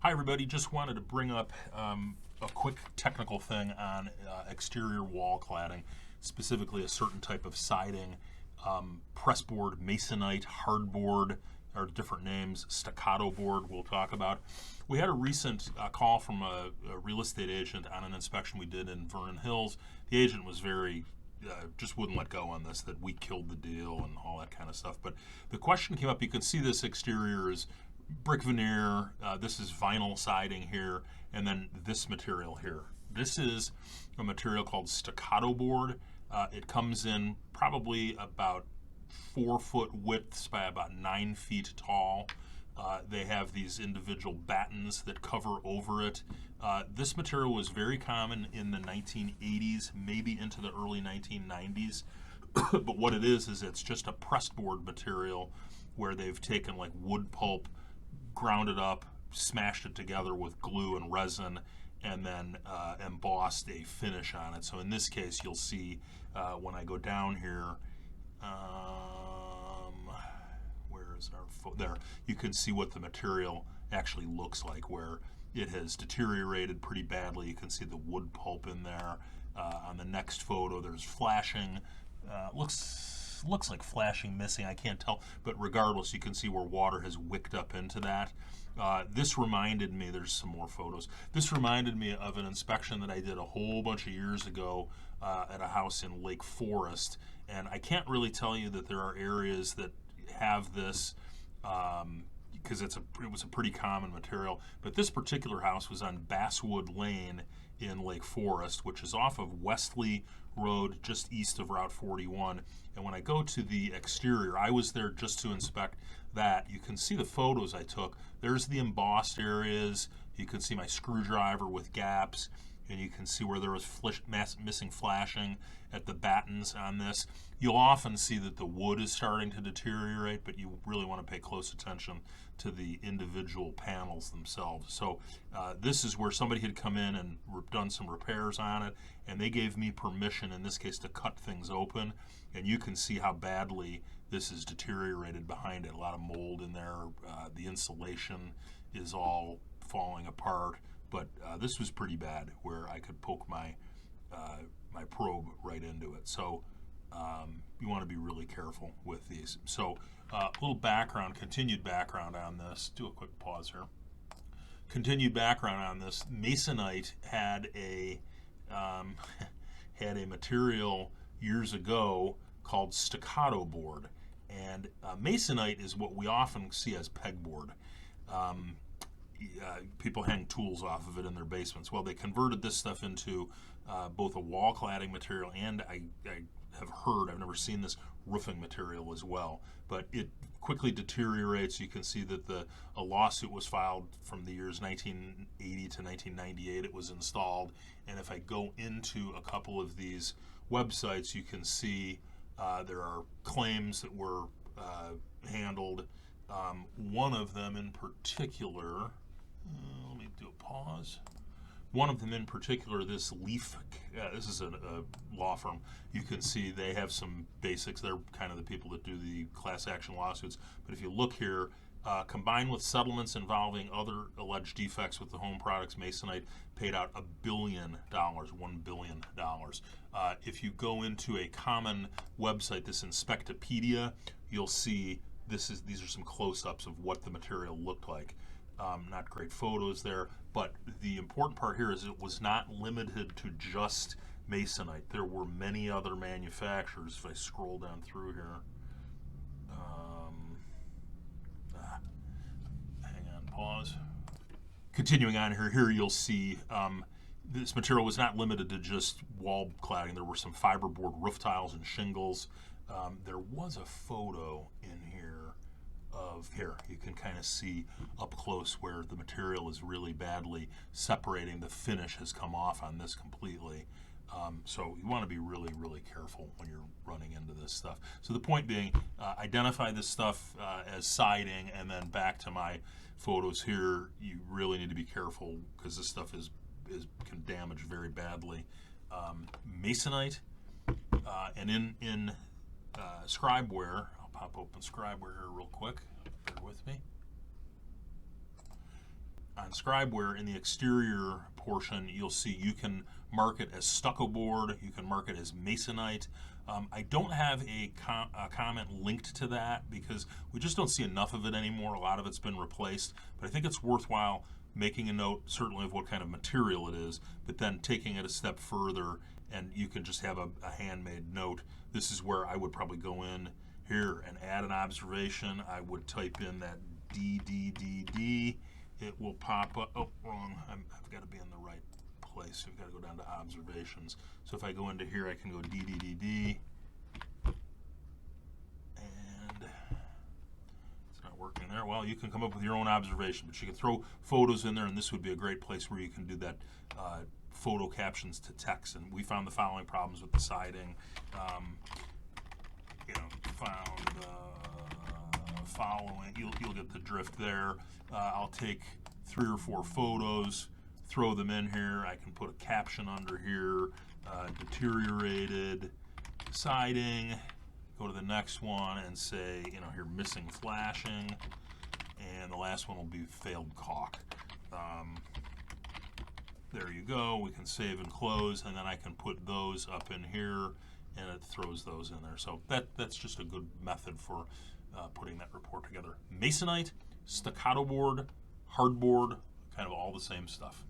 Hi everybody, just wanted to bring up a quick technical thing on exterior wall cladding, specifically a certain type of siding, pressboard, masonite, hardboard, are different names, stuccato board we'll talk about. We had a recent call from a real estate agent on an inspection we did in Vernon Hills. The agent was very just wouldn't let go on this, that we killed the deal and all that kind of stuff. But the question came up, you can see this exterior is brick veneer, this is vinyl siding here, and then this material here. This is a material called stuccato board. It comes in probably about 4-foot widths by about 9 feet tall. They have these individual battens that cover over it. This material was very common in the 1980s, maybe into the early 1990s. But what it is it's just a pressed board material where they've taken like wood pulp, ground it up, smashed it together with glue and resin, and then embossed a finish on it. So in this case, you'll see when I go down here, where is our there? You can see what the material actually looks like, where it has deteriorated pretty badly. You can see the wood pulp in there. On the next photo, there's flashing. Looks like flashing missing, I can't tell, but regardless, you can see where water has wicked up into that. This reminded me, there's some more photos, this reminded me of an inspection that I did a whole bunch of years ago at a house in Lake Forest, and I can't really tell you that there are areas that have this because it was a pretty common material, but this particular house was on Basswood Lane in Lake Forest, which is off of Wesley Road, just east of Route 41. And when I go to the exterior, I was there just to inspect that. You can see the photos I took. There's the embossed areas. You can see my screwdriver with gaps, and you can see where there was missing flashing at the battens on this. You'll often see that the wood is starting to deteriorate, but you really want to pay close attention to the individual panels themselves. So this is where somebody had come in and done some repairs on it, and they gave me permission, in this case, to cut things open, and you can see how badly this is deteriorated behind it. A lot of mold in there. The insulation is all falling apart, but this was pretty bad, where I could poke my my probe right into it. So you want to be really careful with these. So a little background, continued background on this. Do a quick pause here. Continued background on this. Masonite had a had a material years ago called stuccato board, and masonite is what we often see as pegboard. People hang tools off of it in their basements. Well, they converted this stuff into both a wall cladding material and I have heard, I've never seen this, roofing material as well. But it quickly deteriorates. You can see that a lawsuit was filed from the years 1980 to 1998. It was installed. And if I go into a couple of these websites, you can see there are claims that were handled. One of them in particular, let me do a pause. One of them in particular, this Leaf, this is a law firm. You can see they have some basics. They're kind of the people that do the class action lawsuits. But if you look here, combined with settlements involving other alleged defects with the home products, Masonite paid out $1 billion, $1 billion. If you go into a common website, this Inspectopedia, you'll see these are some close-ups of what the material looked like. Not great photos there, but the important part here is it was not limited to just Masonite. There were many other manufacturers. If I scroll down through here, hang on, pause. Continuing on here you'll see this material was not limited to just wall cladding. There were some fiberboard roof tiles and shingles. There was a photo in here of here. You can kind of see up close where the material is really badly separating. The finish has come off on this completely. So you want to be really, really careful when you're running into this stuff. So the point being, identify this stuff as siding, and then back to my photos here, you really need to be careful because this stuff can damage very badly. Masonite, and in Scribeware, I'll pop open Scribeware here real quick, bear with me. On on Scribeware, in the exterior portion, you'll see you can mark it as stucco board, you can mark it as masonite. I don't have a comment linked to that because we just don't see enough of it anymore. A lot of it's been replaced, but I think it's worthwhile making a note, certainly of what kind of material it is, but then taking it a step further, and you can just have a handmade note. This is where I would probably go in here and add an observation. I would type in that DDDD. It will pop up. Oh, wrong. I've got to be in the right place. I've got to go down to observations. So if I go into here, I can go DDDD. And it's not working there. Well, you can come up with your own observation, but you can throw photos in there, and this would be a great place where you can do that photo captions to text. And we found the following problems with the siding. Found following. You'll get the drift there. I'll take 3 or 4 photos, throw them in here. I can put a caption under here, deteriorated siding. Go to the next one and say, here, missing flashing. And the last one will be failed caulk. There you go. We can save and close, and then I can put those up in here, and it throws those in there. So that's just a good method for putting that report together. Masonite, stuccato board, hardboard, kind of all the same stuff.